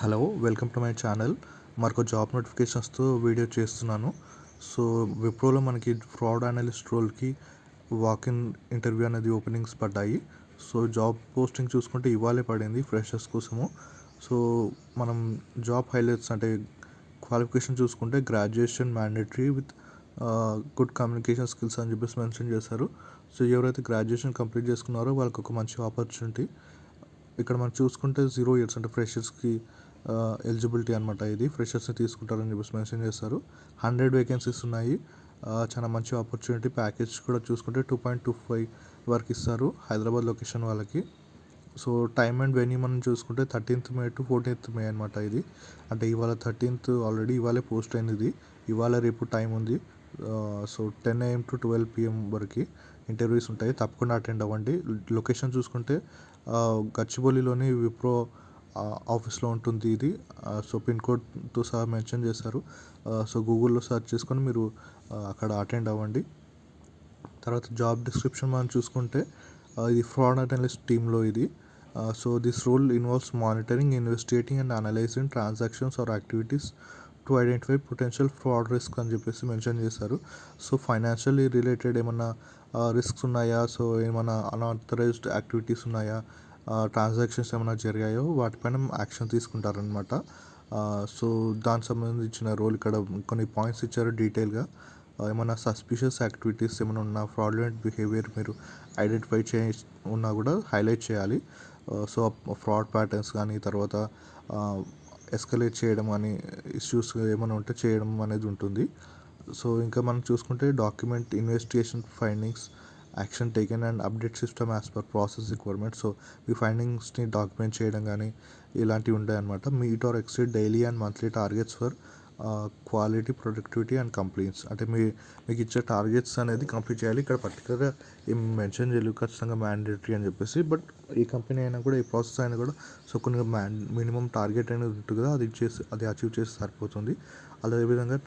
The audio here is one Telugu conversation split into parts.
Hello welcome to my channel. మరొక జాబ్ నోటిఫికేషన్స్తో వీడియో చేస్తున్నాను. సో విప్రోలో మనకి ఫ్రాడ్ అనలిస్ట్ రోల్కి వాకిన్ ఇంటర్వ్యూ అనేది ఓపెనింగ్స్ పడ్డాయి. సో జాబ్ పోస్టింగ్ చూసుకుంటే ఇవాళే పడింది ఫ్రెషర్స్ కోసము. సో మనం జాబ్ హైలైట్స్ అంటే క్వాలిఫికేషన్ చూసుకుంటే graduation mandatory with good communication skills అని చెప్పేసి మెన్షన్ చేశారు. సో ఎవరైతే గ్రాడ్యుయేషన్ కంప్లీట్ చేసుకున్నారో వాళ్ళకి ఒక మంచి ఆపర్చునిటీ. ఇక్కడ మనం చూసుకుంటే 0 years అంటే ఫ్రెషర్స్కి ఎలిజిబిలిటీ అనమాట. ఇది ఫ్రెషర్స్ని తీసుకుంటారని చెప్పేసి మెన్షన్ చేస్తారు. 100 వేకెన్సీస్ ఉన్నాయి. చాలా మంచి ఆపర్చునిటీ. ప్యాకేజ్ కూడా చూసుకుంటే 2.25 వరకు ఇస్తారు హైదరాబాద్ లొకేషన్ వాళ్ళకి. సో టైమ్ అండ్ వెన్యూ మనం చూసుకుంటే 13th May to 14th May అనమాట. ఇది అంటే ఇవాళ 13th ఆల్రెడీ ఇవాళే పోస్ట్ అయింది. ఇది ఇవాళ రేపు టైం ఉంది. సో 10 AM to 12 PM వరకు ఇంటర్వ్యూస్ ఉంటాయి. తప్పకుండా అటెండ్ అవ్వండి. లొకేషన్ చూసుకుంటే గచ్చిబౌలిలోని విప్రో ఆఫీస్లో ఉంటుంది ఇది. సో పిన్ కోడ్తో సహా మెన్షన్ చేశారు. సో గూగుల్లో సెర్చ్ చేసుకొని మీరు అక్కడ అటెండ్ అవ్వండి. తర్వాత జాబ్ డిస్క్రిప్షన్ మనం చూసుకుంటే ఇది ఫ్రాడ్ అనలిస్ట్ టీంలో ఇది. So this role involves monitoring, investigating and analyzing transactions or activities to identify potential fraud risk అని చెప్పేసి మెన్షన్ చేశారు. సో ఫైనాన్షియల్లీ రిలేటెడ్ ఏమన్నా రిస్క్స్ ఉన్నాయా, సో ఏమైనా అన్ఆథరైజ్డ్ యాక్టివిటీస్ ఉన్నాయా, ట్రాన్సాక్షన్స్ ఏమైనా జరిగాయో వాటిపైన యాక్షన్ తీసుకుంటారనమాట. సో దానికి సంబంధించిన రోల్ ఇక్కడ కొన్ని పాయింట్స్ ఇచ్చారు డీటెయిల్గా. ఏమైనా సస్పిషియస్ యాక్టివిటీస్ ఏమైనా ఉన్నా, ఫ్రాడ్యులెంట్ బిహేవియర్ మీరు ఐడెంటిఫై ఉన్నా కూడా హైలైట్ చేయాలి. సో ఫ్రాడ్ ప్యాటర్న్స్ కానీ, తర్వాత ఎస్కలేట్ చేయడం కానీ, ఇష్యూస్ ఏమైనా ఉంటే చేయడం అనేది ఉంటుంది. సో ఇంకా మనం చూసుకుంటే document investigation findings, action taken and update system as per process requirement. So ఈ ఫైండింగ్స్ని డాక్యుమెంట్ చేయడం కానీ ఇలాంటివి ఉంటాయి అనమాట. Meet or exceed daily and monthly targets for quality, productivity and complaints. అంటే మీకు ఇచ్చే టార్గెట్స్ అనేది కంప్లీట్ చేయాలి. ఇక్కడ పర్టికులర్గా ఏం మెన్షన్ చేయలేదు ఖచ్చితంగా మ్యాండేటరీ అని చెప్పేసి. బట్ ఈ కంపెనీ అయినా కూడా, ఈ ప్రాసెస్ అయినా కూడా సో కొన్ని మినిమం టార్గెట్ అనేది ఉంటుంది కదా, అది అచీవ్ చేసి సరిపోతుంది. అదేవిధంగా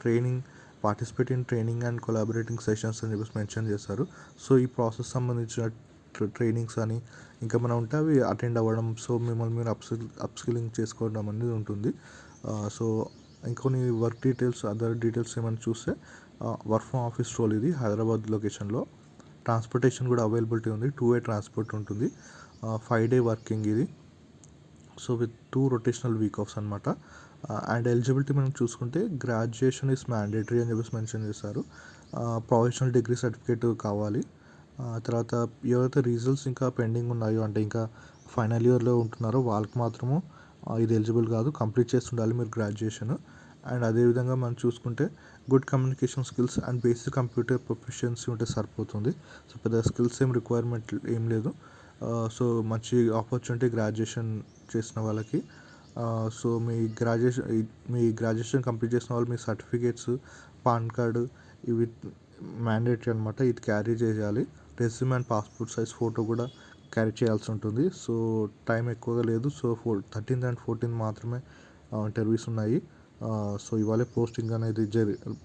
participate in training and collaborating sessions అని చెప్పేసి మెన్షన్ చేస్తారు. సో ఈ ప్రాసెస్ సంబంధించిన ట్రైనింగ్స్ అని ఇంకా మనం ఉంటే అవి అటెండ్ అవ్వడం, సో మిమ్మల్ని మీరు అప్స్కిల్లింగ్ చేసుకోవడం అనేది ఉంటుంది. సో ఇంకొన్ని వర్క్ డీటెయిల్స్, అదర్ డీటెయిల్స్ ఏమైనా చూస్తే వర్క్ ఫ్రమ్ ఆఫీస్ రోల్ ఇది హైదరాబాద్ లొకేషన్లో. ట్రాన్స్పోర్టేషన్ కూడా అవైలబిలిటీ ఉంది. 2-way ట్రాన్స్పోర్ట్ ఉంటుంది. 5-day వర్కింగ్ ఇది. So with 2 rotational week offs అనమాట. అండ్ ఎలిజిబిలిటీ మనం చూసుకుంటే గ్రాడ్యుయేషన్ ఇస్ మ్యాండేటరీ అని చెప్పేసి మెన్షన్ చేశారు. ప్రొఫెషనల్ డిగ్రీ సర్టిఫికేట్ కావాలి. తర్వాత ఎవరైతే రిజల్ట్స్ ఇంకా పెండింగ్ ఉన్నాయో, అంటే ఇంకా ఫైనల్ ఇయర్లో ఉంటున్నారో వాళ్ళకి మాత్రము ఇది ఎలిజిబుల్ కాదు. కంప్లీట్ చేసి ఉండాలి మీరు గ్రాడ్యుయేషన్. అండ్ అదేవిధంగా మనం చూసుకుంటే good communication skills and basic computer proficiency ఉంటే సరిపోతుంది. సో పెద్ద స్కిల్స్ రిక్వైర్మెంట్ ఏం లేదు. సో మంచి ఆపర్చునిటీ గ్రాడ్యుయేషన్ చేసిన వాళ్ళకి. సో మీ గ్రాడ్యుయేషన్ కంప్లీట్ చేసిన వాళ్ళు మీ సర్టిఫికేట్స్, పాన్ కార్డు ఇవి మ్యాండేటరీ అనమాట. ఇది క్యారీ చేయాలి. Resume and passport size photo కూడా క్యారీ చేయాల్సి ఉంటుంది. సో టైం ఎక్కువగా లేదు. సో 13th and 14th మాత్రమే ఇంటర్వ్యూస్ ఉన్నాయి. సో ఇవాళే పోస్టింగ్ అనేది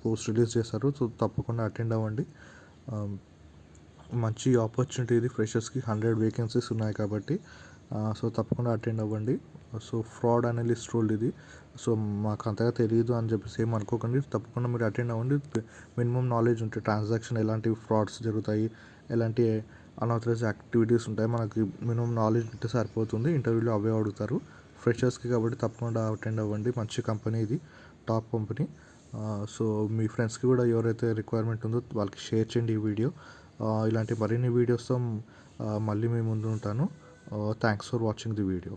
పోస్ట్ రిలీజ్ చేశారు. సో తప్పకుండా అటెండ్ అవ్వండి. మంచి ఆపర్చునిటీ ఇది ఫ్రెషర్స్కి. 100 వేకెన్సీస్ ఉన్నాయి కాబట్టి సో తప్పకుండా అటెండ్ అవ్వండి. సో ఫ్రాడ్ అనలిస్ట్ రోల్ ఇది. సో మాకు అంతగా తెలియదు అని చెప్పేసి ఏం అనుకోకండి. తప్పకుండా మీరు అటెండ్ అవ్వండి. మినిమం నాలెడ్జ్ ఉంటే ట్రాన్సాక్షన్ ఎలాంటి ఫ్రాడ్స్ జరుగుతాయి, ఎలాంటి అన్ఆథరైజ్ యాక్టివిటీస్ ఉంటాయి, మనకి మినిమం నాలెడ్జ్ ఉంటే సరిపోతుంది. ఇంటర్వ్యూలో అవే అడుగుతారు ఫ్రెషర్స్కి కాబట్టి తప్పకుండా అటెండ్ అవ్వండి. మంచి కంపెనీ ఇది, టాప్ కంపెనీ. సో మీ ఫ్రెండ్స్కి కూడా ఎవరైతే రిక్వైర్మెంట్ ఉందో వాళ్ళకి షేర్ చేయండి ఈ వీడియో. ఇలాంటి మరిన్ని వీడియోస్తో మళ్ళీ మీ ముందు ఉంటాను. Thanks for watching the video.